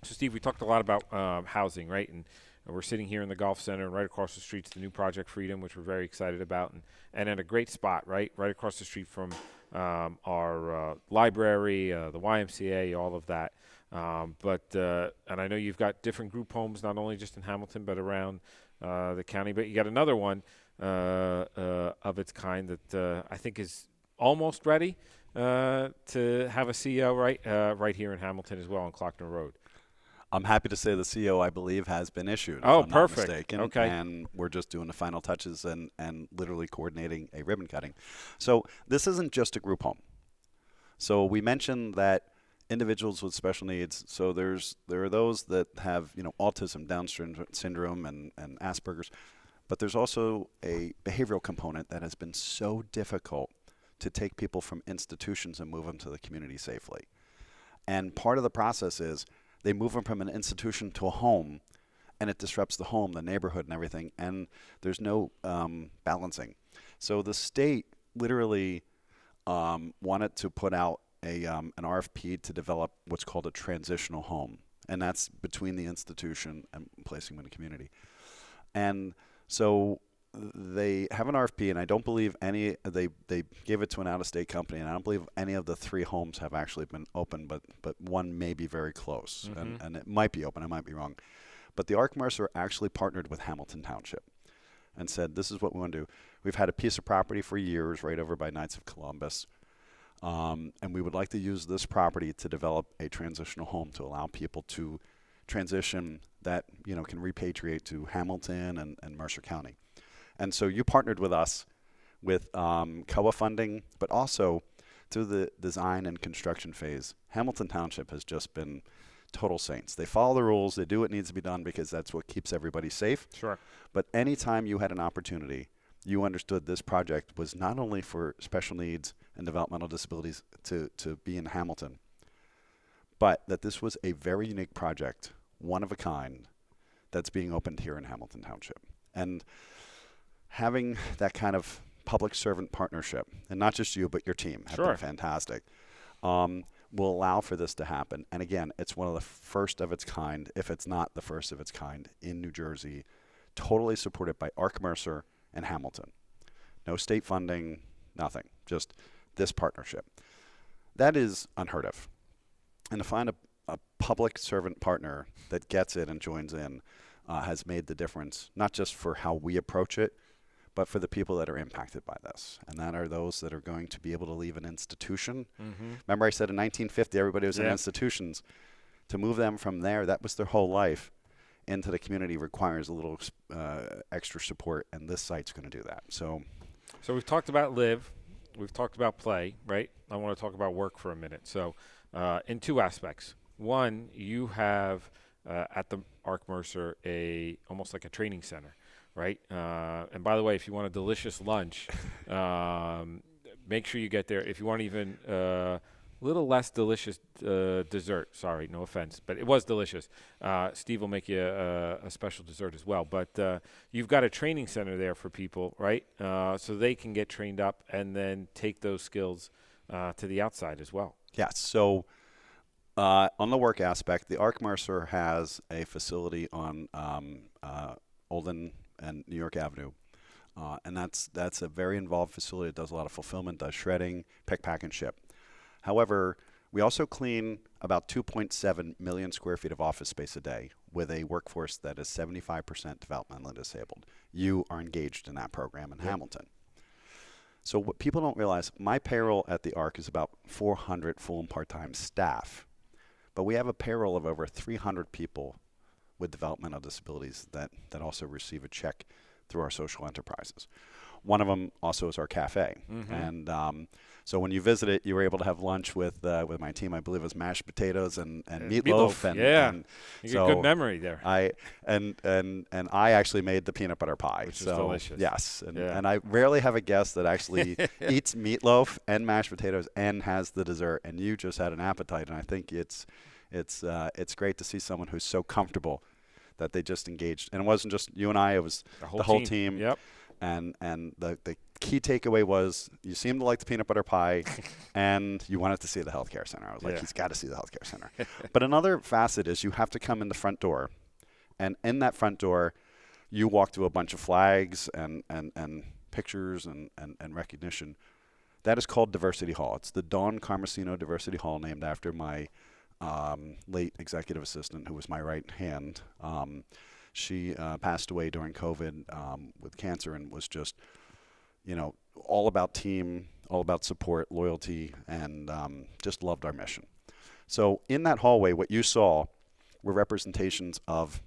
So, Steve, we talked a lot about housing, right? And we're sitting here in the Golf Center, and right across the street's the new Project Freedom, which we're very excited about, and at a great spot, right? Right across the street from our library, the YMCA, all of that. And I know you've got different group homes, not only just in Hamilton, but around the county. But you got another one of its kind that I think is almost ready to have a CO right here in Hamilton as well on Clockner Road. I'm happy to say the CO, I believe, has been issued. Oh, if I'm not perfect. mistaken. Okay. And we're just doing the final touches and literally coordinating a ribbon cutting. So this isn't just a group home. So we mentioned that individuals with special needs. So there are those that have autism, Down syndrome, and Asperger's, but there's also a behavioral component that has been so difficult to take people from institutions and move them to the community safely. And part of the process is they move them from an institution to a home, and it disrupts the home, the neighborhood, and everything, and there's no balancing. So the state literally wanted to put out an RFP to develop what's called a transitional home, and that's between the institution and placing them in the community. And so they have an RFP, and I don't believe they gave it to an out-of-state company, and I don't believe any of the 3 homes have actually been open, but one may be very close, and it might be open. I might be wrong. But the Mercer actually partnered with Hamilton Township and said, this is what we want to do. We've had a piece of property for years right over by Knights of Columbus, and we would like to use this property to develop a transitional home to allow people to transition that can repatriate to Hamilton and Mercer County. And so you partnered with us with COA funding, but also through the design and construction phase. Hamilton Township has just been total saints. They follow the rules. They do what needs to be done because that's what keeps everybody safe. Sure. But anytime you had an opportunity, you understood this project was not only for special needs and developmental disabilities to be in Hamilton, but that this was a very unique project, one of a kind, that's being opened here in Hamilton Township. And having that kind of public servant partnership, and not just you, but your team have been fantastic, will allow for this to happen. And again, it's one of the first of its kind, if it's not the first of its kind, in New Jersey, totally supported by Mercer and Hamilton. No state funding, nothing, just this partnership. That is unheard of. And to find a public servant partner that gets it and joins in has made the difference, not just for how we approach it, but for the people that are impacted by this. And that are those that are going to be able to leave an institution. Remember I said in 1950, everybody was in institutions. To move them from there, that was their whole life, into the community requires a little extra support, and this site's going to do that. So we've talked about live. We've talked about play, right? I want to talk about work for a minute. So in 2 aspects. One, you have at the Mercer almost like a training center. Right. And by the way, if you want a delicious lunch, make sure you get there. If you want even a little less delicious dessert, sorry, no offense, but it was delicious. Steve will make you a special dessert as well. But you've got a training center there for people, right? So they can get trained up and then take those skills to the outside as well. Yes. So on the work aspect, the Mercer has a facility on Olden and New York Avenue. And that's a very involved facility. It does a lot of fulfillment, does shredding, pick, pack, and ship. However, we also clean about 2.7 million square feet of office space a day with a workforce that is 75% developmentally disabled. You are engaged in that program in Hamilton. So what people don't realize, my payroll at the ARC is about 400 full and part-time staff. But we have a payroll of over 300 people with developmental disabilities that also receive a check through our social enterprises. One of them also is our cafe. And so when you visit it, you were able to have lunch with my team. I believe it was mashed potatoes and meatloaf. And you get good memory there. I actually made the peanut butter pie. Which is delicious. Yes. And I rarely have a guest that actually eats meatloaf and mashed potatoes and has the dessert. And you just had an appetite. And I think it's great to see someone who's so comfortable that they just engaged. And it wasn't just you and I, it was the whole team. Yep. And the key takeaway was you seemed to like the peanut butter pie and you wanted to see the healthcare center. I was like, Yeah. he's got to see the healthcare center. But another facet is you have to come in the front door. And in that front door, you walk to a bunch of flags and pictures and recognition. That is called Diversity Hall. It's the Dawn Carmesino Diversity Hall, named after my late executive assistant, who was my right hand. She passed away during COVID with cancer and was just, all about team, all about support, loyalty, and just loved our mission. So in that hallway, what you saw were representations of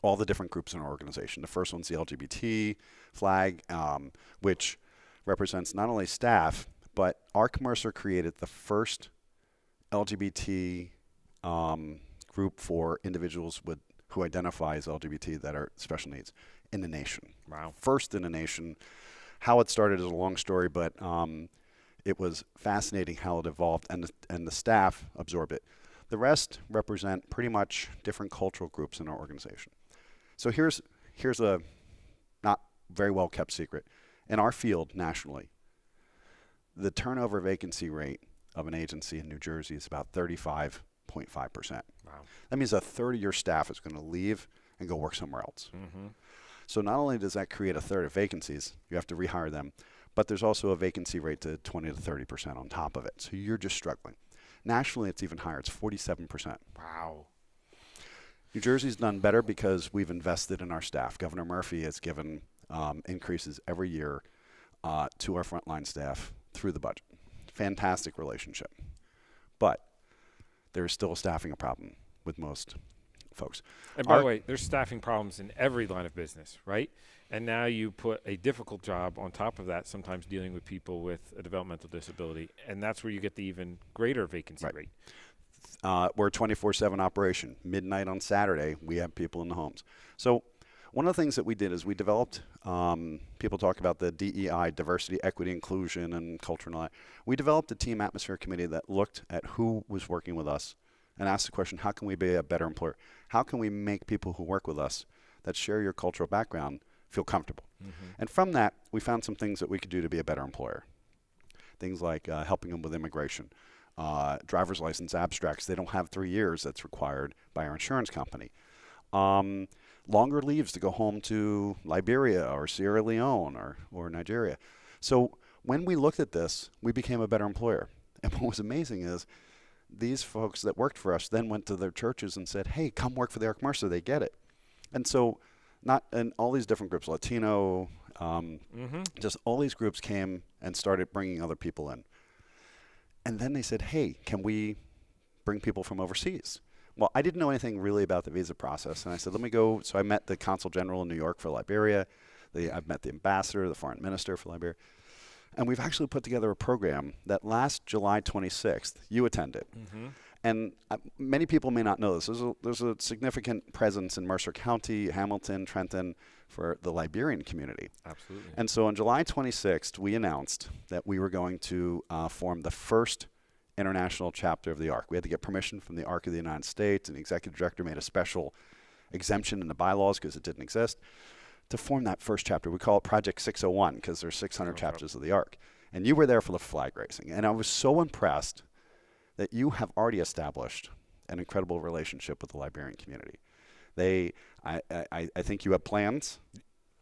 all the different groups in our organization. The first one's the LGBT flag, which represents not only staff, but ARC Mercer created the first LGBT group for individuals who identify as LGBT that are special needs in the nation. Wow. First in the nation. How it started is a long story, but it was fascinating how it evolved, and the staff absorbed it. The rest represent pretty much different cultural groups in our organization. So here's a not very well kept secret. In our field nationally, the turnover vacancy rate of an agency in New Jersey is about 35.5%. Wow. That means a third of your staff is going to leave and go work somewhere else. Mm-hmm. So not only does that create a third of vacancies, you have to rehire them, but there's also a vacancy rate to 20 to 30% on top of it. So you're just struggling. Nationally, it's even higher. It's 47%. Wow. New Jersey's done better because we've invested in our staff. Governor Murphy has given increases every year to our frontline staff through the budget. Fantastic relationship. But there's still a staffing problem with most folks. And by the way, there's staffing problems in every line of business, right? And now you put a difficult job on top of that, sometimes dealing with people with a developmental disability, and that's where you get the even greater vacancy Right. rate. We're a 24/7 operation. Midnight on Saturday, we have people in the homes. So one of the things that we did is we developed, people talk about the DEI, diversity, equity, inclusion, and culture and all that. We developed a team atmosphere committee that looked at who was working with us and asked the question, how can we be a better employer? How can we make people who work with us that share your cultural background feel comfortable? Mm-hmm. And from that, we found some things that we could do to be a better employer. Things like helping them with immigration, driver's license abstracts. They don't have 3 years that's required by our insurance company. Longer leaves to go home to Liberia or Sierra Leone or Nigeria. So when we looked at this, we became a better employer. And what was amazing is these folks that worked for us then went to their churches and said, hey, come work for the ARC Mercer. They get it. And so and all these different groups, Latino, just all these groups came and started bringing other people in. And then they said, hey, can we bring people from overseas? Well, I didn't know anything really about the visa process. And I said, let me go. So I met the consul general in New York for Liberia. I've met the ambassador, the foreign minister for Liberia. And we've actually put together a program that last July 26th, you attended. Mm-hmm. And many people may not know this. There's a significant presence in Mercer County, Hamilton, Trenton, for the Liberian community. Absolutely. And so on July 26th, we announced that we were going to form the first international chapter of the ARC. We had to get permission from the ARC of the United States, and the executive director made a special exemption in the bylaws because it didn't exist to form that first chapter. We call it Project 601 because there's 600 chapters of the ARC. And you were there for the flag raising. And I was so impressed that you have already established an incredible relationship with the Liberian community. I think you have plans.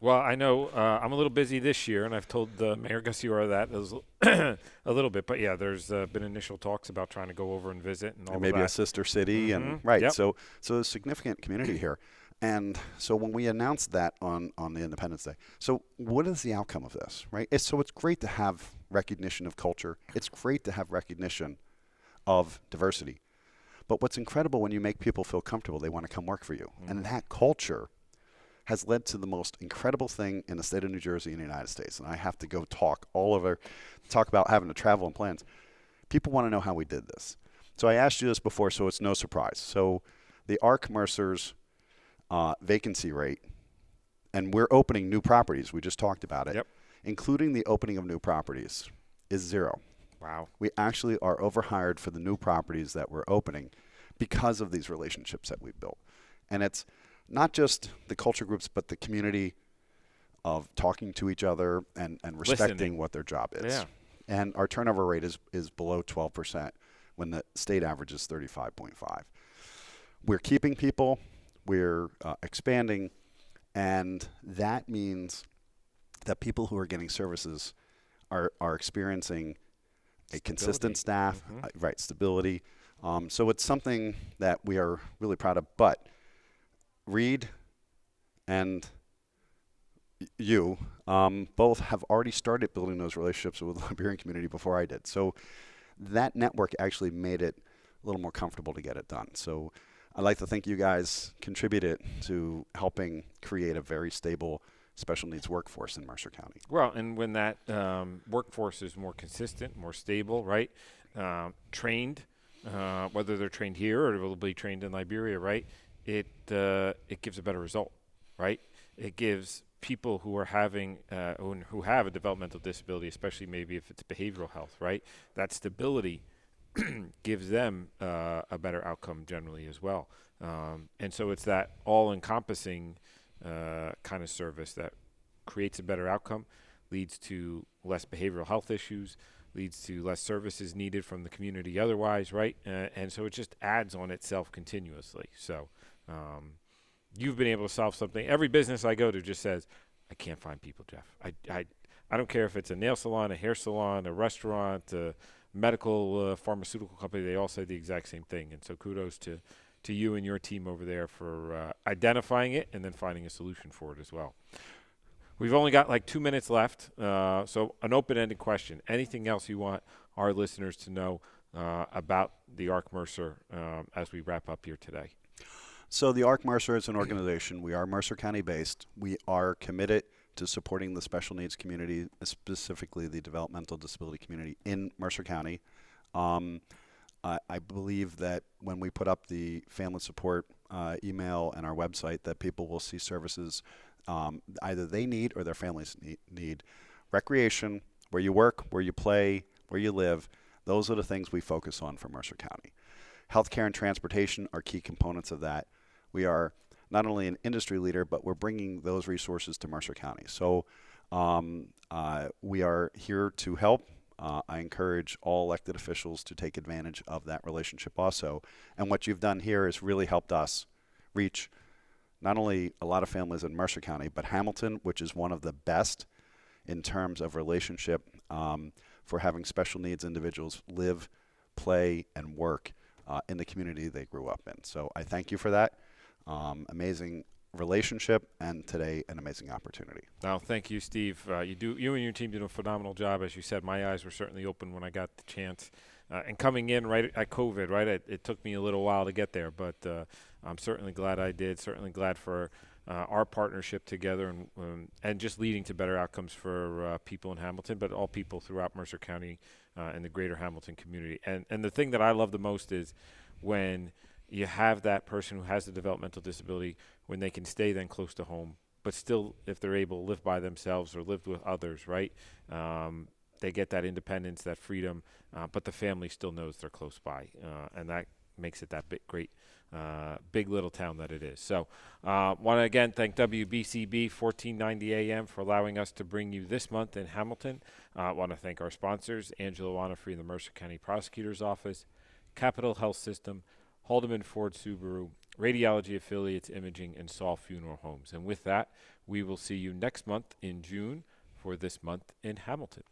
Well, I know I'm a little busy this year, and I've told Mayor Gassiora that a little bit. But yeah, there's been initial talks about trying to go over and visit and all And maybe that. a sister city, and Mm-hmm. right. Yep. So a significant community here. And so when we announced that on the Independence Day, so what is the outcome of this, right? It's great to have recognition of culture. It's great to have recognition of diversity. But what's incredible when you make people feel comfortable, they want to come work for you. Mm-hmm. And that culture has led to the most incredible thing in the state of New Jersey and the United States. And I have to go talk about having to travel and plans. People want to know how we did this. So I asked you this before, so it's no surprise. So the ARC Mercer's vacancy rate, and we're opening new properties. We just talked about it. Yep. Including the opening of new properties is 0. Wow. We actually are overhired for the new properties that we're opening because of these relationships that we've built. And it's not just the culture groups, but the community of talking to each other and respecting Listening. what their job is. Yeah. And our turnover rate is below 12% when the state average is 35.5. We're keeping people, we're expanding, and that means that people who are getting services are experiencing a consistent staff, right, stability. So it's something that we are really proud of. But Reed and you both have already started building those relationships with the Liberian community before I did. So that network actually made it a little more comfortable to get it done. So I'd like to think you guys contributed to helping create a very stable special needs workforce in Mercer County. Well, and when that workforce is more consistent, more stable, right? Trained, whether they're trained here or will be trained in Liberia, right? It gives a better result, right? It gives people who are having who have a developmental disability, especially maybe if it's behavioral health, right? That stability gives them a better outcome generally as well. And so it's that all-encompassing kind of service that creates a better outcome, leads to less behavioral health issues, leads to less services needed from the community otherwise, right? And so it just adds on itself continuously. So you've been able to solve something. Every business I go to just says, I can't find people, Jeff. I don't care if it's a nail salon, a hair salon, a restaurant, a medical, pharmaceutical company. They all say the exact same thing. And so kudos to you and your team over there for identifying it and then finding a solution for it as well. We've only got like 2 minutes left, so an open-ended question. Anything else you want our listeners to know about the ARC Mercer as we wrap up here today? So the ARC Mercer is an organization. We are Mercer County based. We are committed to supporting the special needs community, specifically the developmental disability community in Mercer County. I believe that when we put up the family support email and our website, that people will see services either they need or their families need. Recreation, where you work, where you play, where you live, those are the things we focus on for Mercer County. Healthcare and transportation are key components of that. We are not only an industry leader, but we're bringing those resources to Mercer County. So we are here to help. I encourage all elected officials to take advantage of that relationship also. And what you've done here has really helped us reach not only a lot of families in Mercer County, but Hamilton, which is one of the best in terms of relationship for having special needs individuals live, play, and work in the community they grew up in. So I thank you for that. Amazing relationship, and today an amazing opportunity. Well, thank you, Steve. You and your team did a phenomenal job. As you said, my eyes were certainly open when I got the chance. And coming in right at COVID, right, it took me a little while to get there, but I'm certainly glad I did. Certainly glad for our partnership together and just leading to better outcomes for people in Hamilton, but all people throughout Mercer County and the greater Hamilton community. And the thing that I love the most is when you have that person who has a developmental disability, when they can stay then close to home, but still, if they're able to live by themselves or live with others, right? They get that independence, that freedom, but the family still knows they're close by, and that makes it that big little town that it is. So want to again thank WBCB 1490 AM for allowing us to bring you this month in Hamilton. Want to thank our sponsors, Angela Wanafree in the Mercer County Prosecutor's Office, Capital Health System, Haldeman Ford Subaru, Radiology Affiliates Imaging, and Saul Funeral Homes. And with that, we will see you next month in June for This Month in Hamilton.